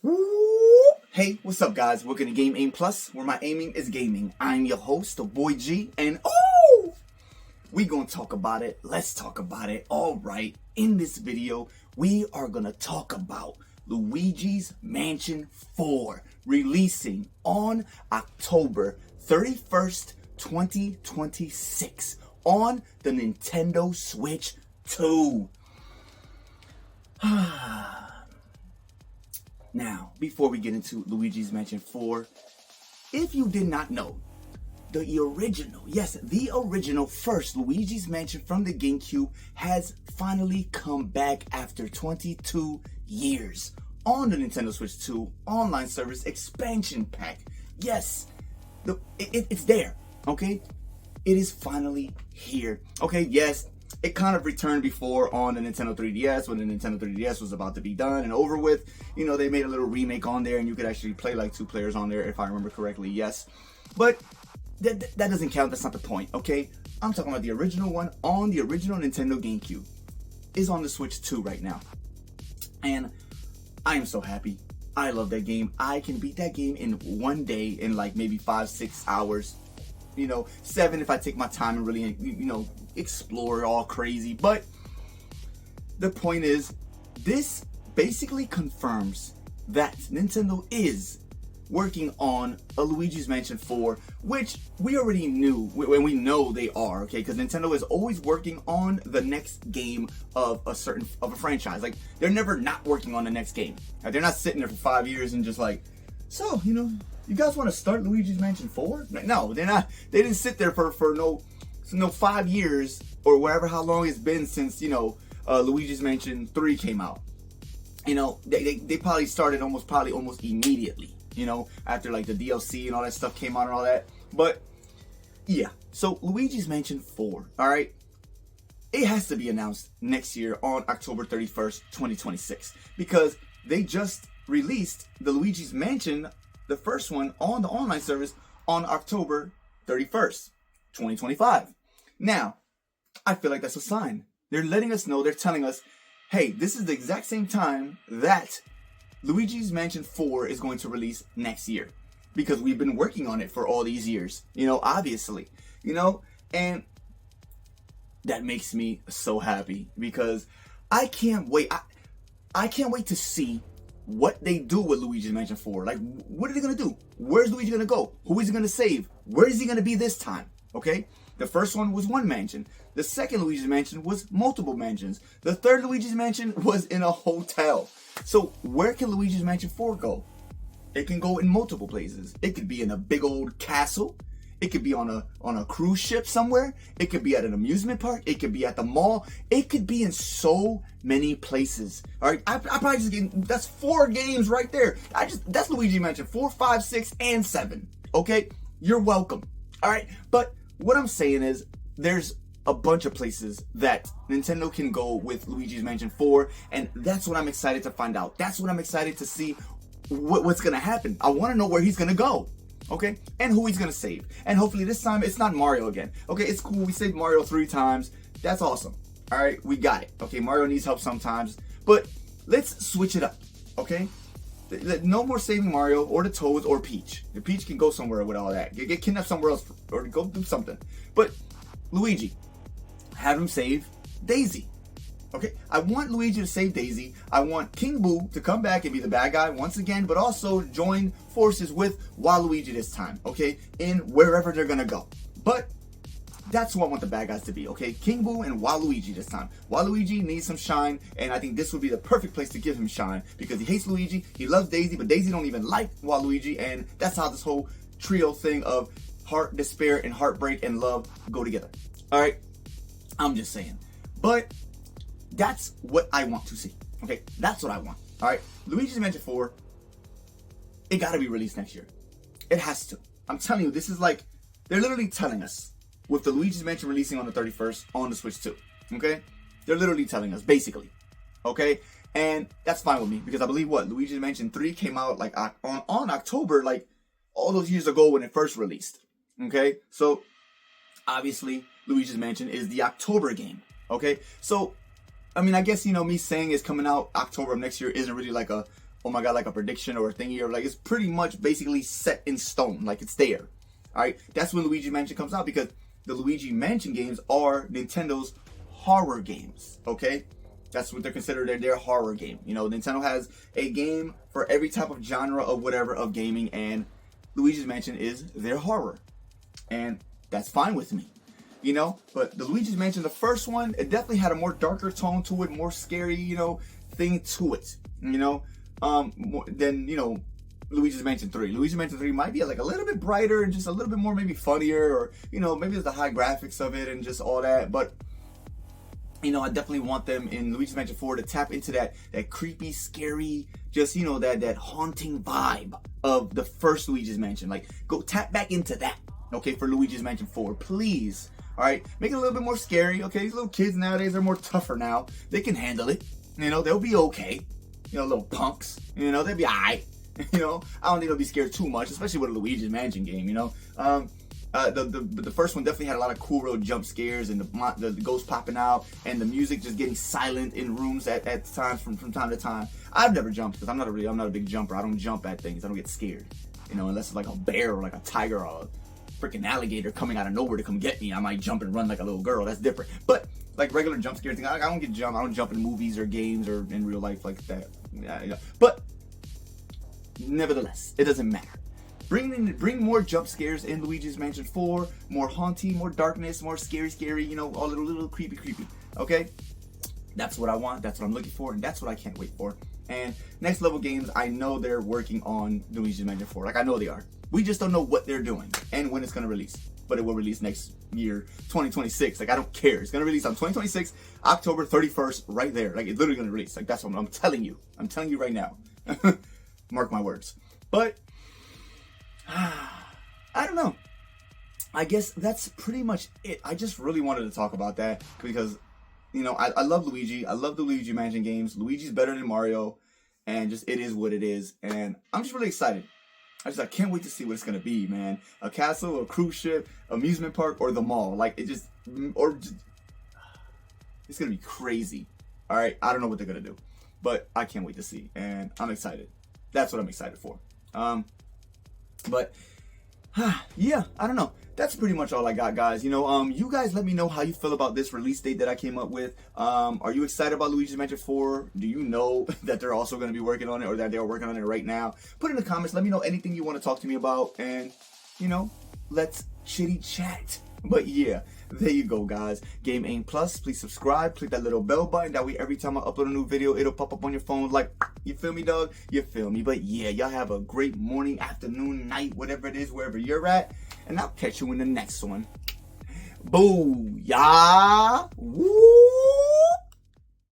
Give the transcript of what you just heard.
Woo! Hey, what's up, guys? Welcome to Game Aim Plus, where my aiming is gaming. I'm your host, the boy G, and we gonna talk about it. Let's talk about it. All right, in this video, we are gonna talk about Luigi's Mansion 4 releasing on October 31st, 2026 on the Nintendo Switch 2. Now, before we get into Luigi's Mansion 4, if you did not know, the original first Luigi's Mansion from the GameCube has finally come back after 22 years on the Nintendo Switch 2 online service expansion pack. Yes, it's there, okay? It is finally here. Okay, yes, it kind of returned before on the Nintendo 3DS when the Nintendo 3DS was about to be done and over with. You know, they made a little remake on there and you could actually play like 2 players on there if I remember correctly, yes. But that doesn't count, that's not the point, okay? I'm talking about the original one on the original Nintendo GameCube. Is on the Switch 2 right now. And I am so happy. I love that game. I can beat that game in one day in like maybe 5-6 hours. You know, 7 if I take my time and really, you know, explore all crazy. But the point is, this basically confirms that Nintendo is working on a Luigi's Mansion 4, which we already knew, when we know they are, okay? Because Nintendo is always working on the next game of a franchise. Like, they're never not working on the next game. Like, they're not sitting there for 5 years and just like, so, you know, you guys want to start Luigi's Mansion 4? No, they're not. They didn't sit there for no 5 years or wherever, how long it's been since, you know, Luigi's Mansion 3 came out. You know, they probably started almost immediately, you know, after like the DLC and all that stuff came out and all that. But yeah, so Luigi's Mansion 4, all right, it has to be announced next year on October 31st, 2026, because they just released the Luigi's Mansion, the first one, on the online service on October 31st, 2025. Now, I feel like that's a sign. They're letting us know, they're telling us, hey, this is the exact same time that Luigi's Mansion 4 is going to release next year. Because we've been working on it for all these years, you know, obviously, you know, and that makes me so happy because I can't wait. I can't wait to see what they do with Luigi's Mansion 4. Like, what are they going to do? Where's Luigi going to go? Who is he going to save? Where is he going to be this time? Okay? The first one was one mansion. The second Luigi's Mansion was multiple mansions. The third Luigi's Mansion was in a hotel. So, where can Luigi's Mansion 4 go? It can go in multiple places. It could be in a big old castle. It could be on a cruise ship somewhere. It could be at an amusement park. It could be at the mall. It could be in so many places. All right, I probably just get, that's 4 games right there. That's Luigi Mansion 4, 5, 6, and 7. Okay, you're welcome. All right, but what I'm saying is there's a bunch of places that Nintendo can go with Luigi's Mansion 4, and that's what I'm excited to find out. That's what I'm excited to see what's gonna happen. I want to know where he's gonna go. Okay, and who he's gonna save, and hopefully this time it's not Mario again. Okay, it's cool, we saved Mario 3 times, that's awesome. All right, we got it. Okay, Mario needs help sometimes, but let's switch it up. Okay, no more saving Mario or the Toads or Peach. The Peach can go somewhere with all that, get kidnapped somewhere else or go do something. But Luigi, have him save Daisy. Okay, I want Luigi to save Daisy. I want King Boo to come back and be the bad guy once again, but also join forces with Waluigi this time, okay, in wherever they're gonna go. But that's who I want the bad guys to be, okay? King Boo and Waluigi this time. Waluigi needs some shine, and I think this would be the perfect place to give him shine because he hates Luigi, he loves Daisy, but Daisy don't even like Waluigi, and that's how this whole trio thing of heart, despair, and heartbreak and love go together. All right, I'm just saying. But that's what I want to see. Okay, that's what I want. All right, Luigi's Mansion 4, it got to be released next year. It has to. I'm telling you, this is like, they're literally telling us with the Luigi's Mansion releasing on the 31st on the Switch 2. Okay, they're literally telling us, basically. Okay, and that's fine with me because I believe Luigi's Mansion 3 came out like on October, like all those years ago when it first released. Okay, so obviously Luigi's Mansion is the October game. Okay, so I mean, I guess, you know, me saying it's coming out October of next year isn't really like a oh my god, like a prediction or a thingy, or like it's pretty much basically set in stone, like it's there. All right, that's when Luigi Mansion comes out, because the Luigi Mansion games are Nintendo's horror games. Okay, that's what they're considered. Their horror game. You know, Nintendo has a game for every type of genre of whatever of gaming, and Luigi's Mansion is their horror, and that's fine with me. You know, but the Luigi's Mansion, the first one, it definitely had a more darker tone to it, more scary, you know, thing to it. You know, than, you know, Luigi's Mansion 3. Luigi's Mansion 3 might be like a little bit brighter and just a little bit more maybe funnier, or, you know, maybe it's the high graphics of it and just all that. But, you know, I definitely want them in Luigi's Mansion 4 to tap into that creepy, scary, just, you know, that haunting vibe of the first Luigi's Mansion. Like, go tap back into that, okay, for Luigi's Mansion 4, please. All right, make it a little bit more scary. Okay, these little kids nowadays are more tougher now. They can handle it. You know, they'll be okay. You know, little punks. You know, they'll be alright. You know, I don't think they'll be scared too much, especially with a Luigi's Mansion game. You know, the first one definitely had a lot of cool, real jump scares, and the ghosts popping out, and the music just getting silent in rooms at times from time to time. I've never jumped because I'm not a big jumper. I don't jump at things. I don't get scared. You know, unless it's like a bear or like a tiger or a freaking alligator coming out of nowhere to come get me, I might jump and run like a little girl. That's different. But like regular jump scare thing, I don't get jump. I don't jump in movies or games or in real life like that. Yeah. But nevertheless, it doesn't matter. Bring more jump scares in Luigi's Mansion 4. More haunting, more darkness, more scary. You know, all little creepy. Okay, that's what I want. That's what I'm looking for, and that's what I can't wait for. And next level games, I know they're working on Luigi's Mansion 4. Like, I know they are. We just don't know what they're doing and when it's going to release. But it will release next year, 2026. Like, I don't care. It's going to release on 2026, October 31st, right there. Like, it's literally going to release. Like, that's what I'm telling you. I'm telling you right now. Mark my words. But, I don't know. I guess that's pretty much it. I just really wanted to talk about that because, you know, I love Luigi. I love the Luigi Mansion games. Luigi's better than Mario. And just, it is what it is. And I'm just really excited. I can't wait to see what it's going to be, man. A castle, a cruise ship, amusement park, or the mall. Like, it's going to be crazy. All right? I don't know what they're going to do. But I can't wait to see. And I'm excited. That's what I'm excited for. But, yeah, I don't know. That's pretty much all I got, guys. You know, you guys let me know how you feel about this release date that I came up with. Are you excited about Luigi's Mansion 4? Do you know that they're also going to be working on it, or that they're working on it right now? Put in the comments. Let me know anything you want to talk to me about. And, you know, let's chitty chat. But yeah, there you go, guys. Game Aim Plus. Please subscribe. Click that little bell button. That way every time I upload a new video, it'll pop up on your phone like, you feel me, dog? You feel me? But yeah, y'all have a great morning, afternoon, night, whatever it is, wherever you're at. And I'll catch you in the next one. Booyah!